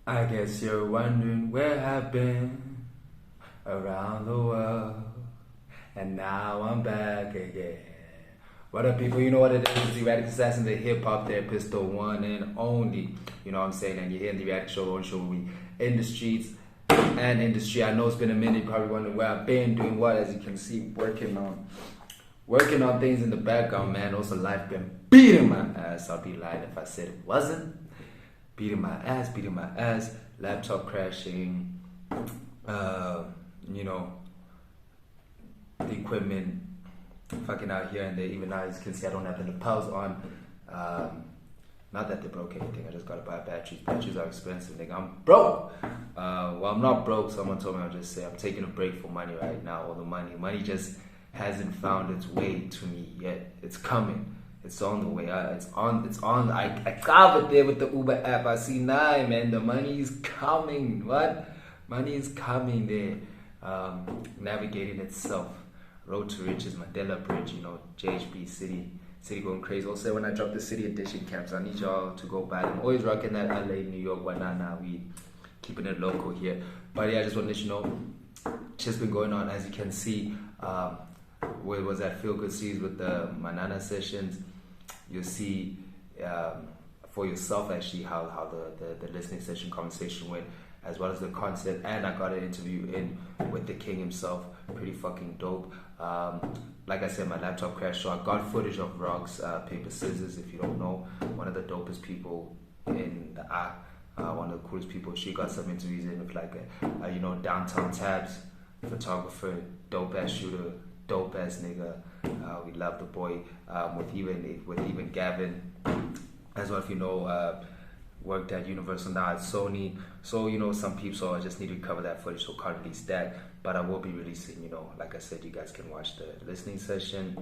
I guess you're wondering where I've been around the world, and now I'm back again. What up, people? You know what it is? The Radical Assassin, the hip hop therapist, the one and only. You know what I'm saying? And you're here in the Radical Show, the only show where we in the streets and industry. I know it's been a minute. You're probably wondering where I've been, doing what. As you can see, working on things in the background, man. Also, life been beating my ass. I'll be lying if I said it wasn't. Beating my ass, laptop crashing, the equipment fucking out here and there. Even now, as you can see, I don't have the lapels on. Not that they broke anything, I just gotta buy batteries. Batteries are expensive, nigga. I'm broke! Well, I'm not broke, someone told me I'll just say I'm taking a break for money right now. All the money just hasn't found its way to me yet. It's coming. It's on the way. It's on. I covered there with the Uber app. I see nine, man. The money is coming. What? Money is coming there. Navigating itself. Road to Riches, Mandela Bridge, JHB City going crazy. Also, when I drop the City Edition camps, I need y'all to go buy them. Always rocking that LA, New York, Manana. We keeping it local here. But yeah, I just want to let you know, just been going on, as you can see. Where was that Feel Good series with the Manana sessions? You'll see for yourself actually how the listening session conversation went, as well as the concert. And I got an interview in with the king himself. Pretty fucking dope. Like I said, my laptop crashed, so I got footage of Rocks, Paper Scissors. If you don't know, one of the dopest people in the art, one of the coolest people. She got some interviews in with like Downtown Tabs, photographer, dope ass shooter, dope ass nigga. We love the boy. With even Gavin, as well. If you know, worked at Universal, now at Sony. So some people. So I just need to cover that footage. So can't release that, but I will be releasing. Like I said, you guys can watch the listening session,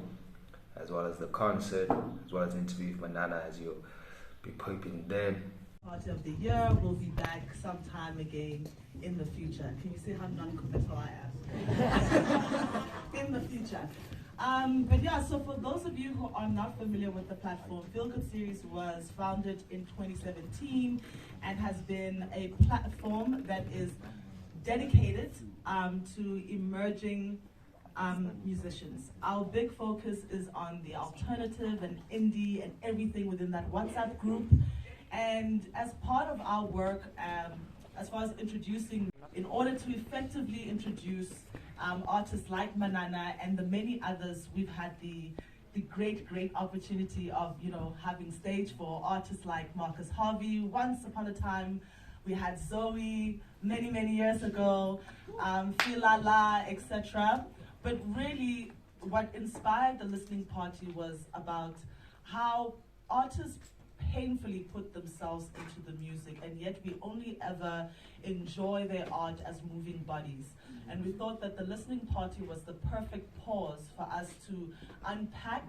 as well as the concert, as well as the interview with Manana, as you'll be peeping then. Party of the year. We'll be back sometime again in the future. Can you see how non-committal I am? In the future. But yeah, so for those of you who are not familiar with the platform, Feel Good Series was founded in 2017 and has been a platform that is dedicated to emerging musicians. Our big focus is on the alternative and indie and everything within that WhatsApp group. And as part of our work, as far as introducing, in order to effectively introduce artists like Manana and the many others, we've had the great opportunity of having stage for artists like Marcus Harvey. Once upon a time, we had Zoe many years ago, Filala, etc. But really, what inspired the listening party was about how artists painfully put themselves into the music, and yet we only ever enjoy their art as moving bodies. And we thought that the listening party was the perfect pause for us to unpack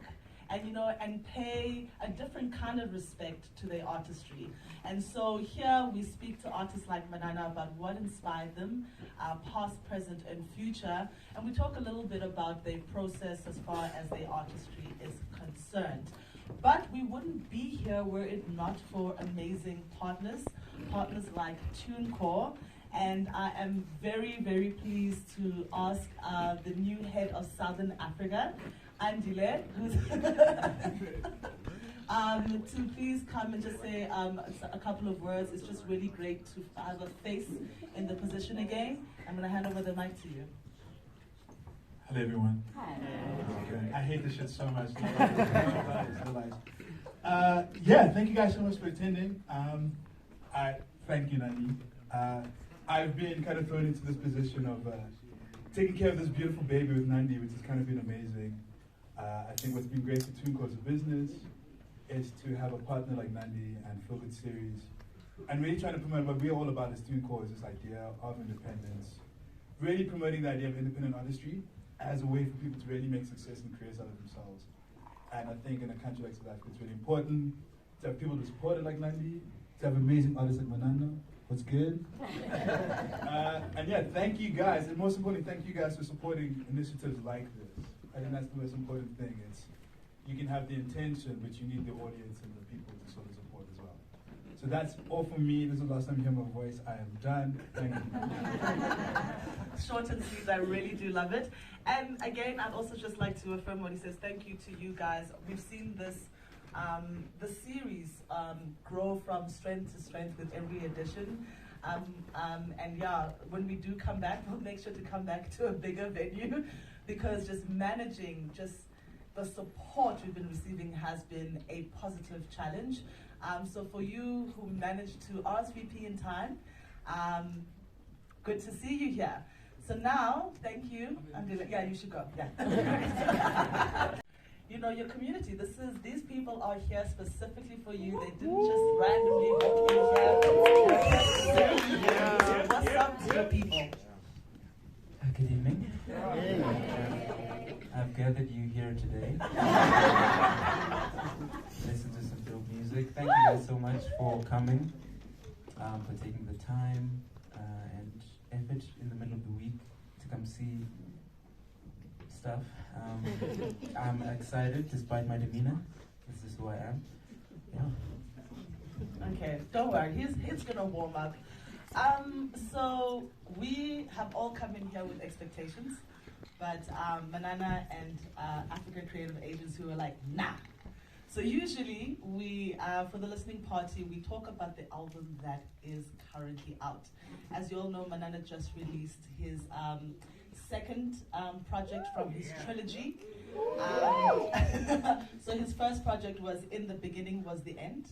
and pay a different kind of respect to their artistry. And so here we speak to artists like Manana about what inspired them, past, present, and future. And we talk a little bit about their process as far as their artistry is concerned. But we wouldn't be here were it not for amazing partners like TuneCore. And I am very pleased to ask the new head of Southern Africa, Andile, to please come and just say a couple of words. It's just really great to have a face in the position again. I'm going to hand over the mic to you. Hello everyone. Hi. Okay. I hate this shit so much. Thank you guys so much for attending. I thank you, Nani. I've been kind of thrown into this position of taking care of this beautiful baby with Nandi, which has kind of been amazing. I think what's been great for TuneCore as a business is to have a partner like Nandi and Feel Good Series, and really trying to promote what we're all about as TuneCore, is this idea of independence, really promoting the idea of independent artistry as a way for people to really make success and careers out of themselves. And I think in a country like South Africa, it's really important to have people to support it like Nandi, to have amazing artists like Manana. What's good? Thank you guys, and most importantly, thank you guys for supporting initiatives like this. I think that's the most important thing. You can have the intention, but you need the audience and the people to sort of support as well. So that's all for me. This is the last time you hear my voice. I am done. Thank you. Short and sweet, I really do love it. And again, I'd also just like to affirm what he says. Thank you to you guys. We've seen this, the series grow from strength to strength with every edition. And yeah, when we do come back, we'll make sure to come back to a bigger venue, because just managing the support we've been receiving has been a positive challenge. So for you who managed to RSVP in time, good to see you here. So now, thank you. Yeah, you should go. Yeah. You know, your community, these people are here specifically for you. They didn't just randomly walk in here. What's up to the people? Good evening. I've gathered you here today. Listen to some dope music. Thank you guys so much for coming, for taking the time and effort in the middle of the week to come see stuff. I'm excited despite my demeanor. This is who I am. Yeah. Okay, don't worry, he's gonna warm up. So we have all come in here with expectations, but Manana and African Creative Agents who are like, nah. So usually we, for the listening party, we talk about the album that is currently out. As you all know, Manana just released his second project from his trilogy. So his first project was In the Beginning Was the End,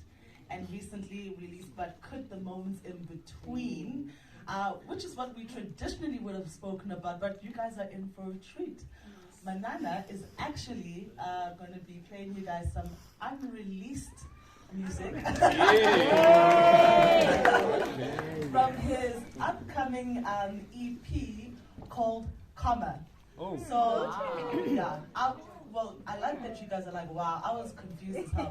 and recently released But Could the Moments in Between, which is what we traditionally would have spoken about, but you guys are in for a treat. Manana is actually going to be playing you guys some unreleased music from his upcoming EP called Comma. Oh. So, yeah, I like that you guys are like, wow, I was confused as hell.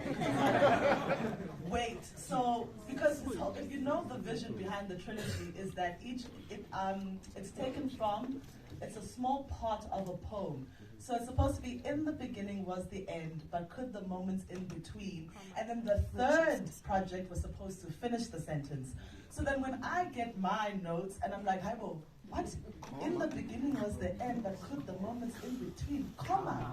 Wait, so, because if you know the vision behind the trilogy is that it's taken from, it's a small part of a poem. So it's supposed to be in the beginning was the end, but could the moments in between. And then the third project was supposed to finish the sentence. So then when I get my notes and I'm like, hi, well, what? In the beginning was the end, but could the moments in between, comma.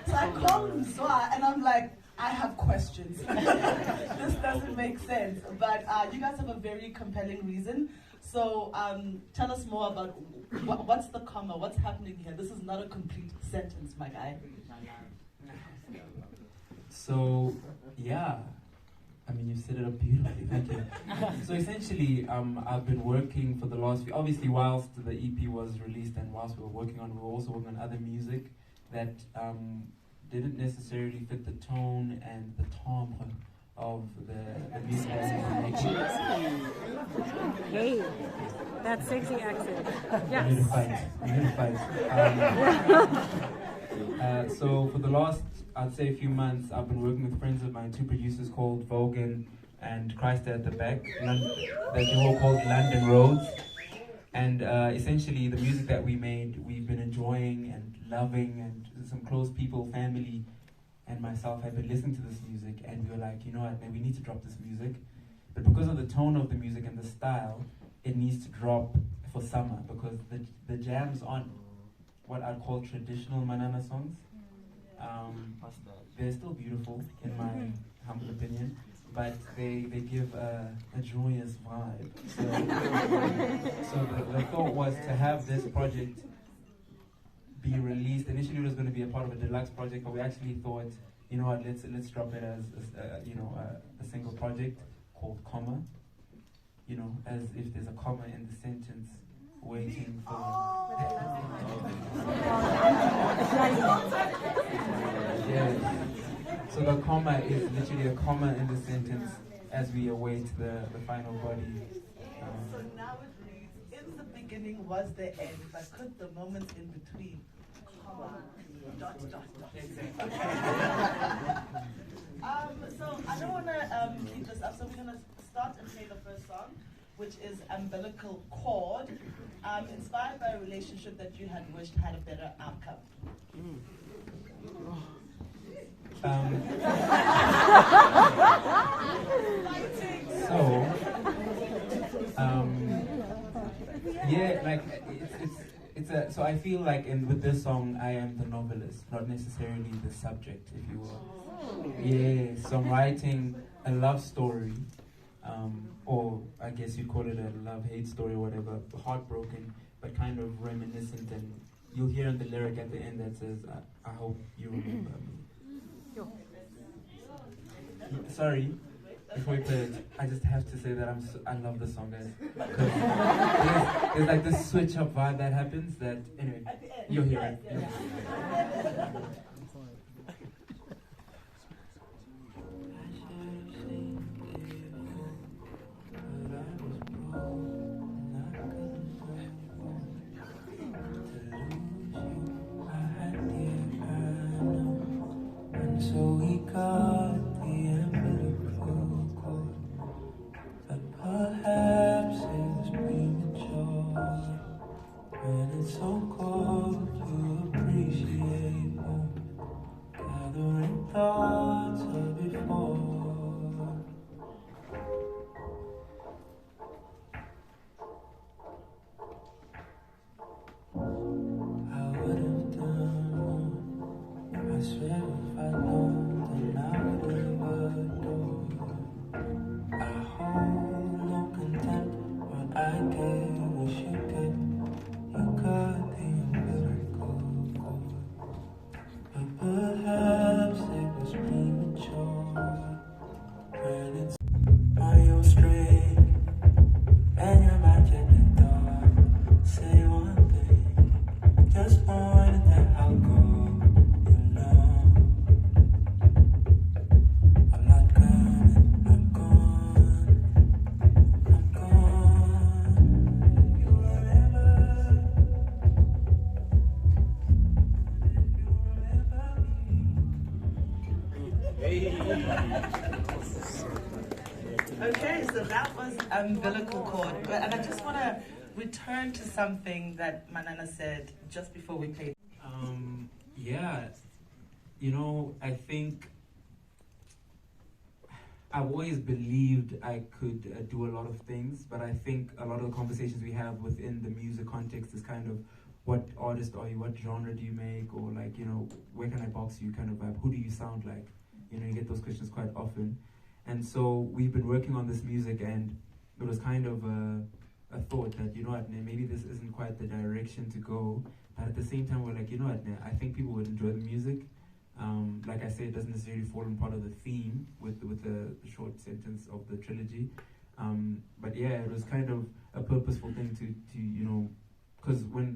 So I call him Zwa and I'm like, I have questions. This doesn't make sense. But you guys have a very compelling reason. So tell us more about what's the comma, what's happening here. This is not a complete sentence, my guy. So, yeah. I mean, you set it up beautifully, thank you. So essentially, I've been working for the last few, obviously whilst the EP was released and whilst we were working on, we were also working on other music that didn't necessarily fit the tone and the timbre of the music that we were making. Hey, that sexy accent. We're here to fight. We're here to fight. So for the last, I'd say a few months, I've been working with friends of mine, two producers called Vogan and Christ at the Back, the duo called London Roads. And essentially the music that we made, we've been enjoying and loving, and some close people, family, and myself have been listening to this music, and we were like, you know what, man, we need to drop this music. But because of the tone of the music and the style, it needs to drop for summer, because the jams aren't what I'd call traditional Manana songs. They're still beautiful, in my humble opinion, but they give a joyous vibe. So the thought was to have this project be released. Initially it was going to be a part of a deluxe project, but we actually thought, you know what, let's drop it as a single project called Comma. You know, as if there's a comma in the sentence waiting for... Yes. So the comma is literally a comma in the sentence as we await the final body. So now it reads, in the beginning was the end, but could the moments in between, comma, ... So I don't want to keep this up, so we're going to start and play the first song, which is Umbilical Cord, inspired by a relationship that you had wished had a better outcome. So, yeah, like so I feel like with this song I am the novelist, not necessarily the subject, if you will. Yeah, so I'm writing a love story, or I guess you'd call it a love-hate story or whatever, heartbroken, but kind of reminiscent, and you'll hear in the lyric at the end that says, I hope you remember me. Sorry, before we play it, I just have to say that I love the song, guys. 'Cause there's like this switch up vibe that happens that, anyway, you'll hear it. So we got the umbilical cord, but perhaps it was premature. When it's so cold to appreciate warmth, gathering thoughts of before. I would have done, I swear if I'd known, then I would have adored. I hold no contempt, what I gave was you get. You got the umbilical cord, but perhaps it was premature. When it's on your string and your magic thought, say one thing, just one, and then I'll go. You know, I'm not coming, I'm gone, I'm gone. If you remember, Okay, so that was umbilical cord. And I just want to return to something that Manana said just before we played. Yeah, you know, I think I've always believed I could do a lot of things, but I think a lot of the conversations we have within the music context is kind of, what artist are you, what genre do you make, or like, you know, where can I box you kind of vibe, who do you sound like? You know, you get those questions quite often. And so we've been working on this music, and it was kind of a thought that, you know what, maybe this isn't quite the direction to go, but at the same time we're like, you know what, I think people would enjoy the music. Like I say, it doesn't necessarily fall in part of the theme with the short sentence of the trilogy. But yeah, it was kind of a purposeful thing to you know, because when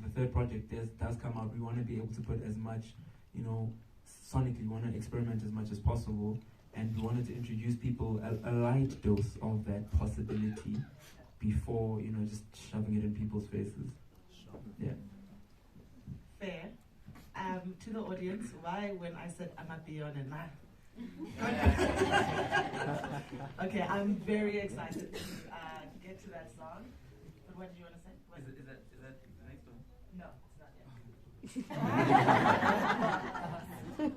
the third project does come out, we want to be able to put as much, you know, sonically, we want to experiment as much as possible, and we wanted to introduce people a light dose of that possibility before, you know, just shoving it in people's faces. Yeah. Fair. To the audience, why when I said I'm not beyond and okay, I'm very excited to get to that song. But what did you want to say? Is that the next one? No, it's not yet.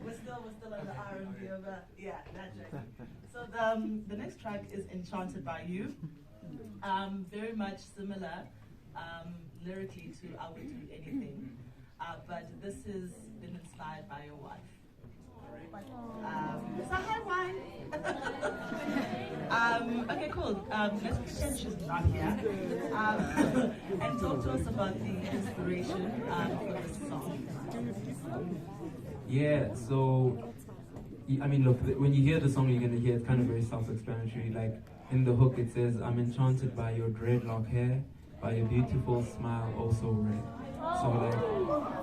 we're still on the R&B of that track. So the next track is Enchanted by You. Very much similar lyrically to I Would Do Anything. But this has been inspired by your wife. So hi, wife. Okay, cool. Let's pretend she's not here. And talk to us about the inspiration for this song. Yeah, so, I mean, look, when you hear the song, you're going to hear it's kind of very self-explanatory. Like, in the hook, it says, I'm enchanted by your dreadlock hair, by your beautiful smile, oh so rare. So, like,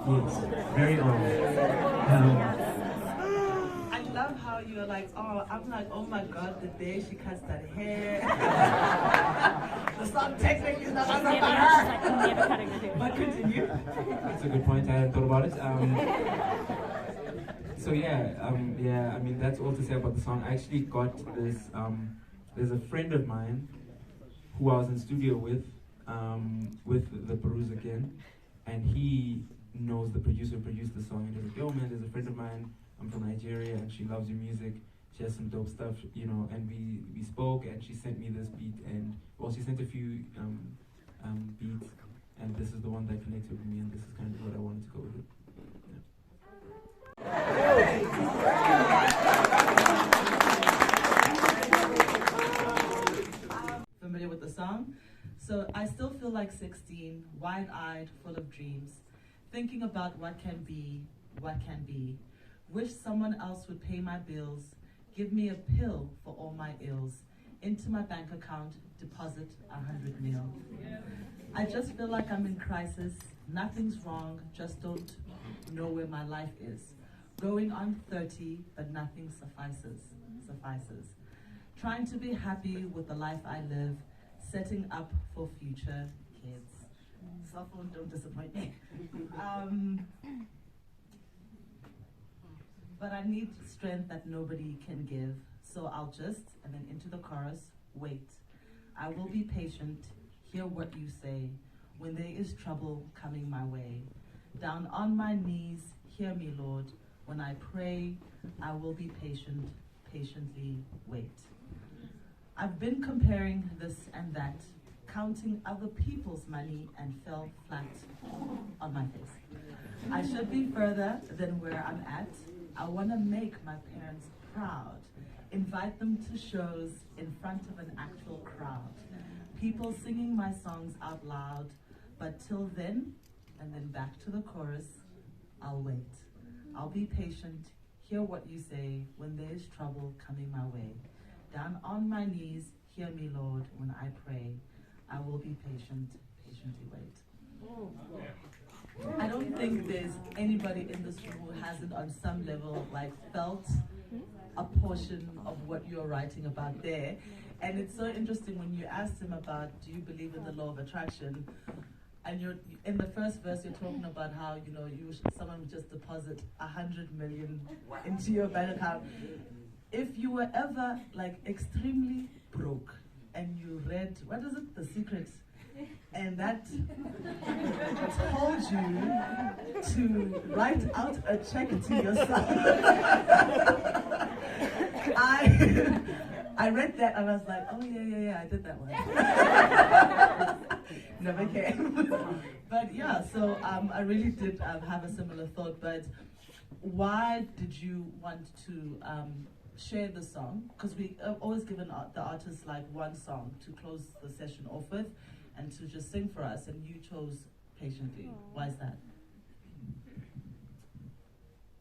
yes, very on. I love how you're like, oh, I'm like, oh my god, the day she cuts that hair. The song technically is not on her. But continue. That's a good point, I hadn't thought about it. So yeah, I mean, that's all to say about the song. I actually got this, there's a friend of mine who I was in studio with the Perus again, and he knows the producer who produced the song, and he's like, yo man, there's a friend of mine, I'm from Nigeria, and she loves your music. she has some dope stuff, you know, and we spoke, and she sent me this beat, and well, she sent a few beats, and this is the one that connected with me, and this is kind of what I wanted to go with. Familiar with the song? So I still feel like 16, wide-eyed, full of dreams, thinking about what can be, what can be. Wish someone else would pay my bills, give me a pill for all my ills. Into my bank account, deposit 100 mil. I just feel like I'm in crisis. Nothing's wrong, just don't know where my life is. Going on 30, but nothing suffices. Trying to be happy with the life I live, setting up for future kids. Cell phone, don't disappoint me. But I need strength that nobody can give, so I'll just, and then into the chorus, wait. I will be patient, hear what you say, when there is trouble coming my way. Down on my knees, hear me, Lord. When I pray, I will be patient, patiently wait. I've been comparing this and that, counting other people's money and fell flat on my face. I should be further than where I'm at. I want to make my parents proud, invite them to shows in front of an actual crowd. People singing my songs out loud, but till then, and then back to the chorus, I'll wait. I'll be patient, hear what you say when there's trouble coming my way. Down on my knees, hear me, Lord, when I pray. I will be patient, patiently wait. I don't think there's anybody in this room who hasn't on some level like felt a portion of what you're writing about there. And it's so interesting when you asked him about, do you believe in the law of attraction? And you're in the first verse, you're talking about how, you know, someone would just deposit 100 million into your bank account. If you were ever like extremely broke and you read, what is it, The Secret? And that told you to write out a check to yourself. I read that and I was like, oh yeah, I did that one. Never came. But yeah, so I really did have a similar thought, but why did you want to share the song? Because we always given the artist like one song to close the session off with and to just sing for us, and you chose Patiently. Why is that?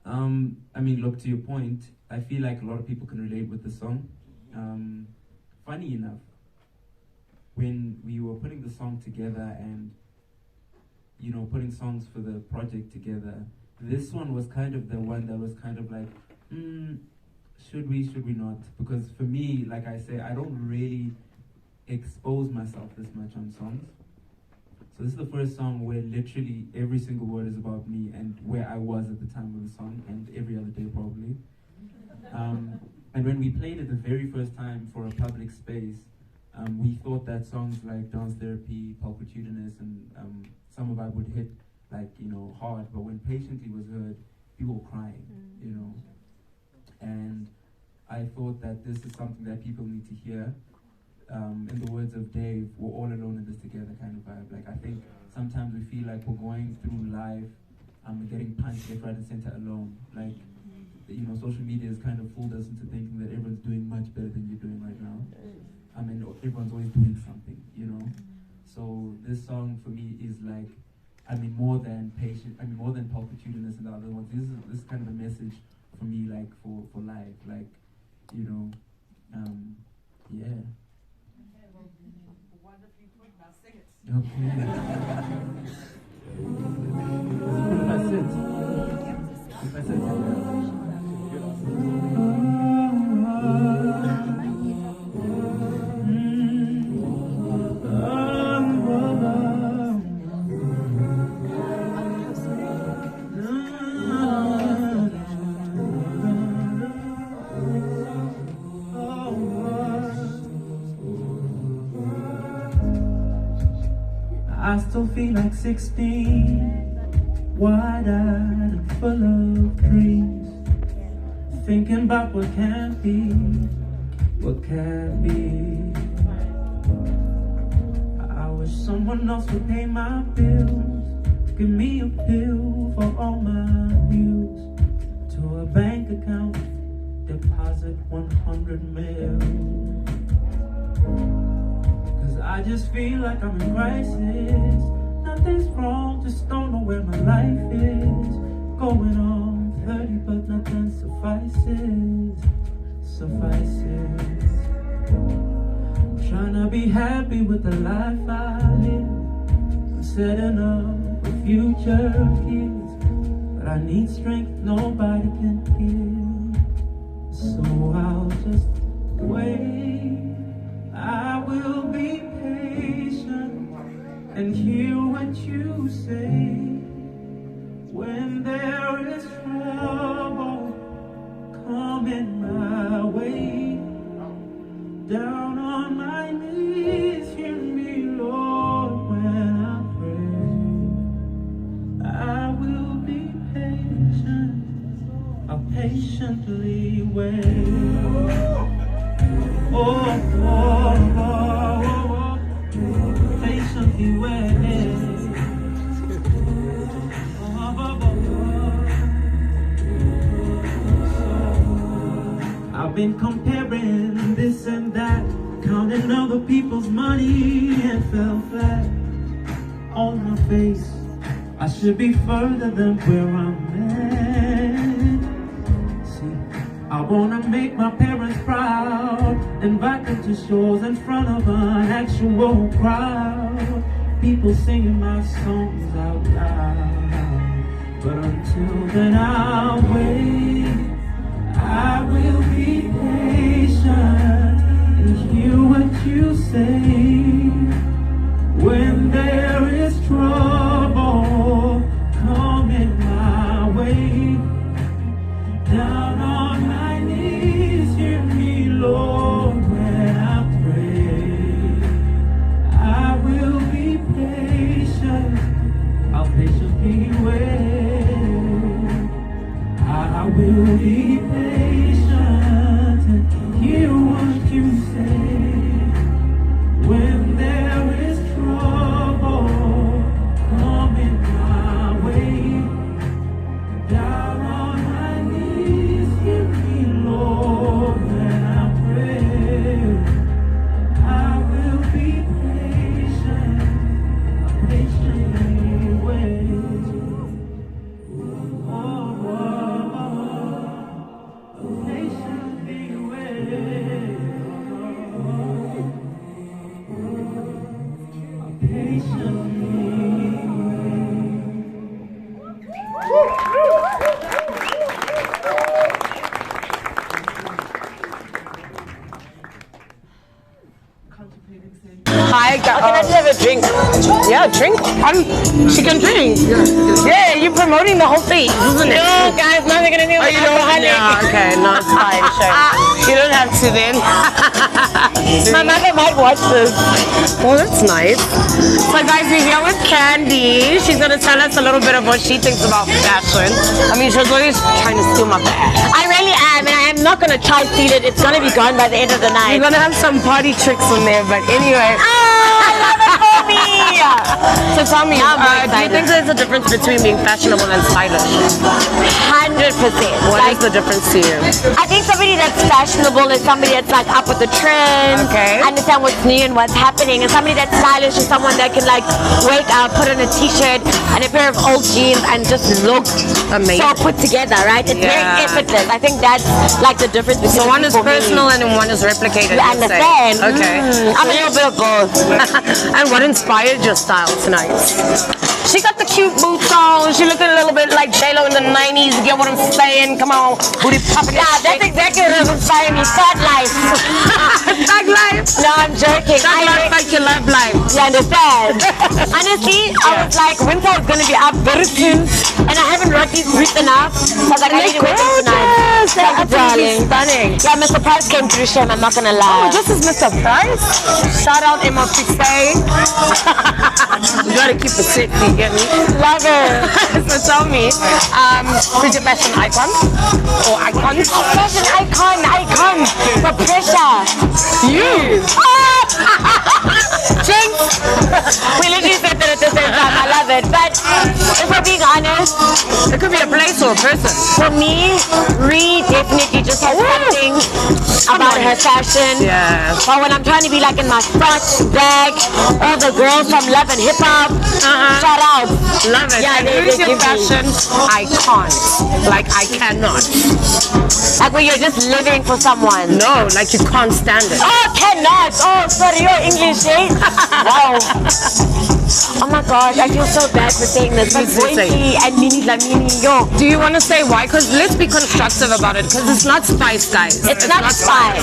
I mean, look, to your point, I feel like a lot of people can relate with the song. Funny enough, when we were putting the song together and, you know, putting songs for the project together, this one was kind of the one that was kind of like, should we not? Because for me, like I say, I don't really expose myself this much on songs. So this is the first song where literally every single word is about me and where I was at the time of the song, and every other day probably. And when we played it the very first time for a public space, we thought that songs like Dance Therapy, Pulpitudinous, and some of that would hit like, you know, hard, but when Patiently was heard, people were crying, you know. And I thought that this is something that people need to hear. In the words of Dave, we're all alone in this together kind of vibe. Like, I think sometimes we feel like we're going through life and getting punched left, right, and center alone. Like, you know, social media has kind of fooled us into thinking that everyone's doing much better than you're doing right now. I mean, everyone's always doing something, you know. So this song for me is like, I mean, more than Pulpitudinous and the other ones. This is kind of a message for me, like for life, like, you know, yeah. Wonderfully put, now sing it. Okay. If I sit. If I sit. I still feel like 16, wide-eyed and full of dreams, thinking about what can't be, what can't be. I wish someone else would pay my bills, give me a pill for all my views, to a bank account, deposit 100 mil. Cause I just feel like I'm in crisis. Nothing's wrong, just don't know where my life is. Going on 30 but nothing suffices. Trying to be happy with the life I live. I'm setting up for future kids, but I need strength nobody can give. So I'll just wait. I will be patient and hear what you say. When there is trouble coming my way, down on my knees, hear me, Lord, when I pray. I will be patient, I'll patiently wait. Patiently wait. I've been comparing this and that, counting other people's money and fell flat on my face. I should be further than where I'm at. See, I wanna make my parents proud, invite them to shows in front of an actual crowd, people singing my songs out loud. But until then I'll wait. I will be patient and hear what you say. When there is trouble coming my way, down on my knees, hear me, Lord, when I pray. I will be patient, I'll patiently wait. I will be patient and hear what you say. When there is trouble coming my way, down on my knees, hear me, Lord, when I pray. I will be patient, I'll patiently wait. Patiently wait. Hi, can I just have a drink? Yeah, drink. She can drink. Yeah, you're promoting the whole thing, isn't it? No, guys, nothing gonna do with alcoholic. Yeah, okay, no, it's fine, sure. You don't have to then. My mother might watch this. Well, that's nice. So guys, we're here with Candy. She's gonna tell us a little bit of what she thinks about fashion. I mean, she's always trying to steal my fashion. I really am, and I am not gonna try to steal it. It's gonna be gone by the end of the night. We're gonna have some party tricks in there, but anyway. I love it for me! So tell me, do you think there's a difference between being fashionable and stylish? 100%. What is the difference to you? I think somebody that's fashionable is somebody that's like up with the trend, understand what's new and what's happening, and somebody that's stylish is someone that can like wake up, put on a t-shirt and a pair of old jeans and just look amazing, so put together, right? It's very effortless. I think that's like the difference between so one is personal and one is replicated. You understand? Okay. I'm a little bit of both. And what inspired your style tonight? She got the cute boots on. She looking a little bit like J-Lo in the 90s. Get what I'm saying? Come on, booty popping. Yeah, that's exactly what inspired me. Thug life. Thug life? No, I'm joking. Thug life like your love life. You understand? Honestly, I was like, winter is going to be up very soon, and I haven't rocked these boots enough. So I need to wear them tonight. They're absolutely stunning. Yeah, Mr. Price came through, Shem. I'm not going to lie. Oh, this is Mr. Price? Shout out Emma Pixie. You gotta keep it sick, you get me? Love it. So tell me, who's your fashion icon? Or icon? icons. Fashion icon. The pressure. You. Jinx. We literally said that at the same time. I love it. But if we're being honest, It could be a place or a person. for me, Ree definitely just has something about her fashion. Yeah. But when I'm trying to be like in my front bag, all the girls from Love and Hip Hop, shout out. Love it. Yeah, And they who's your give me- fashion icon? Like, I cannot. Like when you're just living for someone. No, like you can't stand it. Oh, cannot. Oh, sorry, your English, eh? Wow. Oh my gosh, I feel so bad for saying this. But Please say. Boinky and Mini Lamini, yo. Do you want to say why? Because let's be constructive about it. Because it's not spice, guys. It's not spice.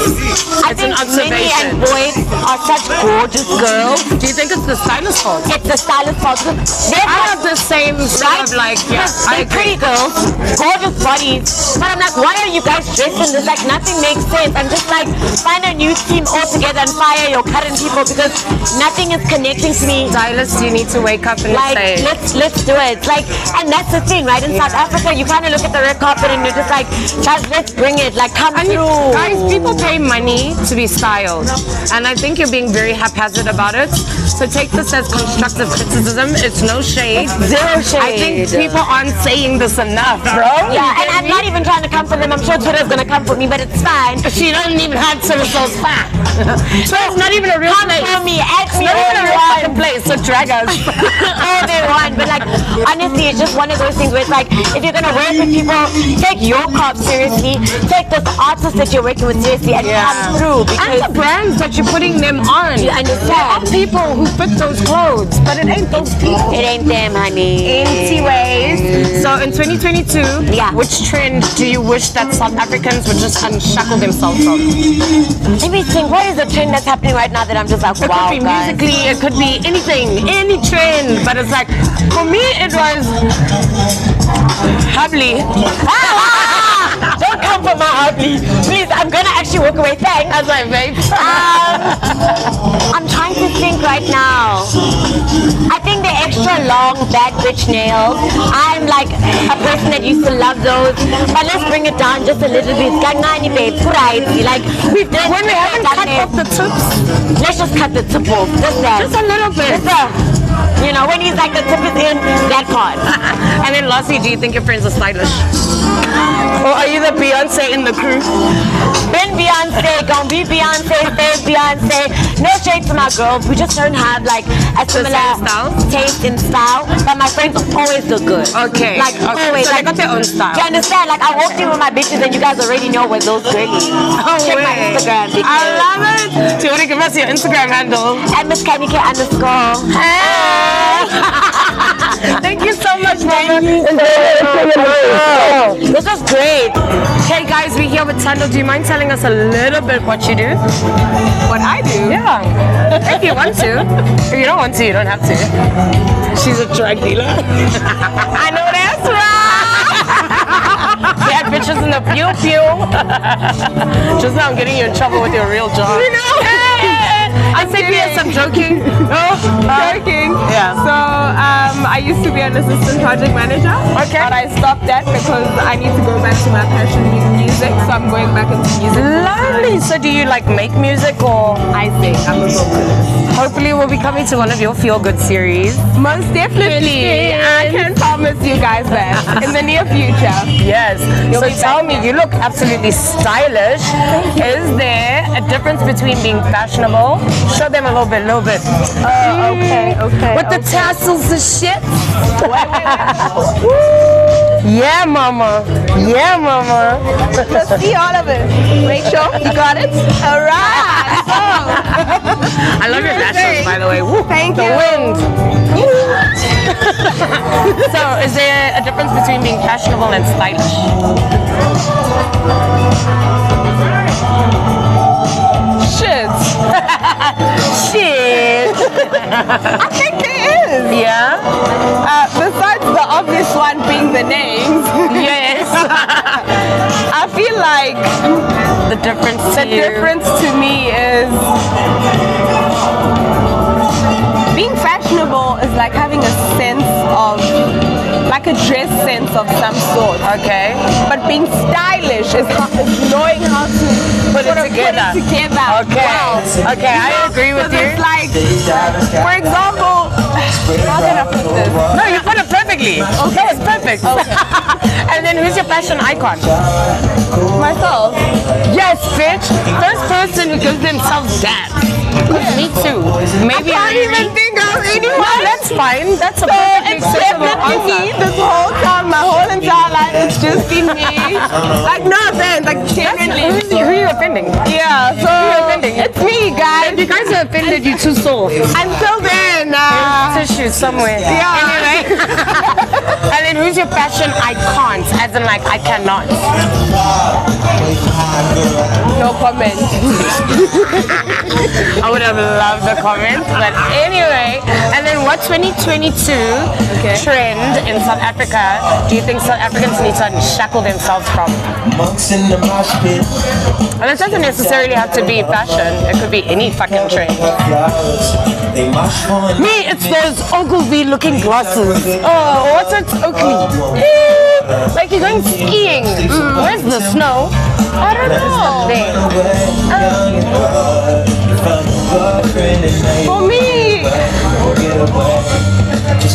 I It's an think Mini and observation. Boyd are such gorgeous girls. Do you think it's the stylist fault? It's the stylist fault. They're I not have the same sort right? of like, yeah, Because I they're pretty agree. girls, gorgeous bodies. But I'm like, why are you guys dressed in this? Like, nothing makes sense. I'm just like, find a new team altogether and fire your current people because nothing is connecting to me. Stylist, you need to wake up and Like, say, let's do it. Like, and that's the thing, right? In South Africa, you kind of look at the red carpet and you're just like, guys, let's bring it. Like, come and through. guys, people pay money to be styled, and I think you're being very haphazard about it. So take this as constructive criticism. It's no shade. Zero shade. I think people aren't saying this enough, bro. Yeah, and I'm not even trying to come for them. I'm sure Twitter's gonna come for me, but it's fine. She doesn't even have Twitter, so it's fine. So it's not even a real Come place. for me, ask me Not all even a you real want. fucking place. So drag us. All they want, but like honestly, it's just one of those things where it's like if you're gonna work with people, take your craft seriously, take this artist that you're working with seriously, and come through And because the brands that you're putting them on. you There are understand. people who fit those clothes, but it ain't those people. It ain't them, honey. Anyways, so in 2022, Yeah. which trend do you wish that South Africans would just unshackle themselves from? Let me think. What is the trend that's happening right now that I'm just like, It wow, could be guys. musically, it could be anything, any trend, but it's like, for me, it was Habli. Don't come for my ugly. Please, I'm gonna actually walk away. Thanks. As I vape. I'm trying to think right now. I think the extra long bad bitch nails. I'm like a person that used to love those, but let's bring it down just a little bit. Gangani babe, right? Like we've done When we haven't cut off the tips, let's just cut the tip off. Just a little bit. You know, when he's like the tip is in that part. And then lastly, do you think your friends are stylish? Or are you the Beyonce in the crew? Been Beyonce, gonna be Beyonce, stay Beyonce. No shade to my girls, we just don't have like a similar same style? taste in style. But my friends always look good. Okay. Like okay. always. So like, they got their own style. Do you understand? Like I walked in with my bitches and you guys already know where those girlies. Check my way. Instagram. Because I love it. Do you want to give us your Instagram handle? at Miss Kanike _ Thank you so much, Mama. This was great. Hey guys, we're here with Tando. Do you mind telling us a little bit what you do? What I do? Yeah. If you want to. If you don't want to, you don't have to. She's a drug dealer. I know that's right. Bad bitches in the pew pew. Just now I'm getting you in trouble with your real job. You know? I think we had some joking. Joking. Yeah. So I used to be an assistant project manager. Okay. But I stopped that because I need to go back to my passion, music. So I'm going back into music. Lovely. So do you like make music or? I sing. I'm a vocalist. Hopefully we'll be coming to one of your feel good series. Most definitely. I can promise you guys that in the near future. Yes. So tell me, you look absolutely stylish. Is there a difference between being fashionable? Show them a little bit. Okay. With the tassels and shit. Yeah, mama. Let's see all of it. Make sure you got it. All right. I love your lashes, by the way. Woo. Thank the you. wind. So, is there a difference between being fashionable and stylish? Shit. I think there is. Yeah. Besides the obvious one being the names, Yes. I feel like The difference. the difference to me is being fashionable is like having a sense of like a dress sense of some sort. Okay. But being stylish is knowing how to Put it sort of together. Put it together. Okay. Well. Okay, I agree with you. It's like, for example, how can I put this? No, you put it perfectly. That was perfect. And then who's your fashion icon? Myself. Yes, bitch. First person who gives themselves that. Me too. Maybe I can't even think of anyone. No, that's fine. That's a So perfectly it's acceptable definitely me answer. this whole time, my whole entire life. It's just been me. Like no offense, like genuinely. Who are you offending? Yeah, so offending? it's me, guys. If you guys are offended, you're too soft. Until then, Tissue somewhere. yeah. Anyway. And then who's your fashion icons? As in like I cannot. No comment. I would have loved the comments, but anyway. And then what 2022 trend in South Africa do you think South Africans need to unshackle themselves from? And it doesn't necessarily have to be fashion. It could be any fucking trend. Me, it's those Ogilvy looking glasses. Oh, what's it? Oakley. Like you're going skiing. Where's the snow? I don't know. For me,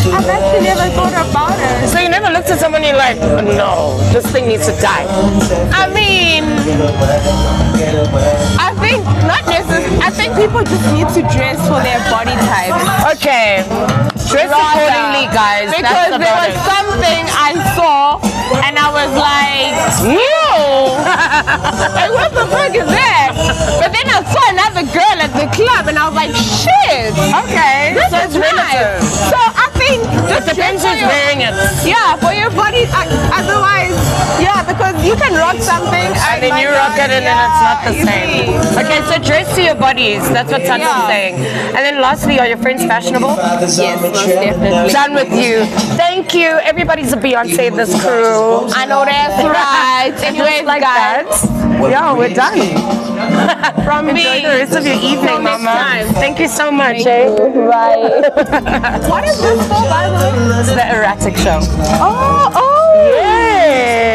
I've actually never thought about it. So you never looked at someone and you're like, oh, no, this thing needs to die. I mean, I think not necessarily. I think people just need to dress for their body type. Okay. Dress accordingly, guys. Because That's there about was it. something I saw and I was like, no. Like, what the fuck is that? But then I saw another girl at the club and I was like, shit. Okay. This So is it's relative. nice. So I think just Depends dress who's for your- wearing it. Yeah, for your body. Otherwise, yeah, because you can rock something And then you rock it and then it's not the same. Okay, so dress to your bodies. That's what Tanya's Yeah. saying. And then lastly, are your friends fashionable? Yes, most definitely. Done with you. Thank you. Everybody's a Beyonce in this crew. I know that's right. Anyways, Like guys. that. Yeah, we're done. From Enjoy me. the rest of your evening, Till next Mama. time. Thank you so much. Eh? Bye. What is this for, by the way? It's the erratic show. Oh, oh. Yeah.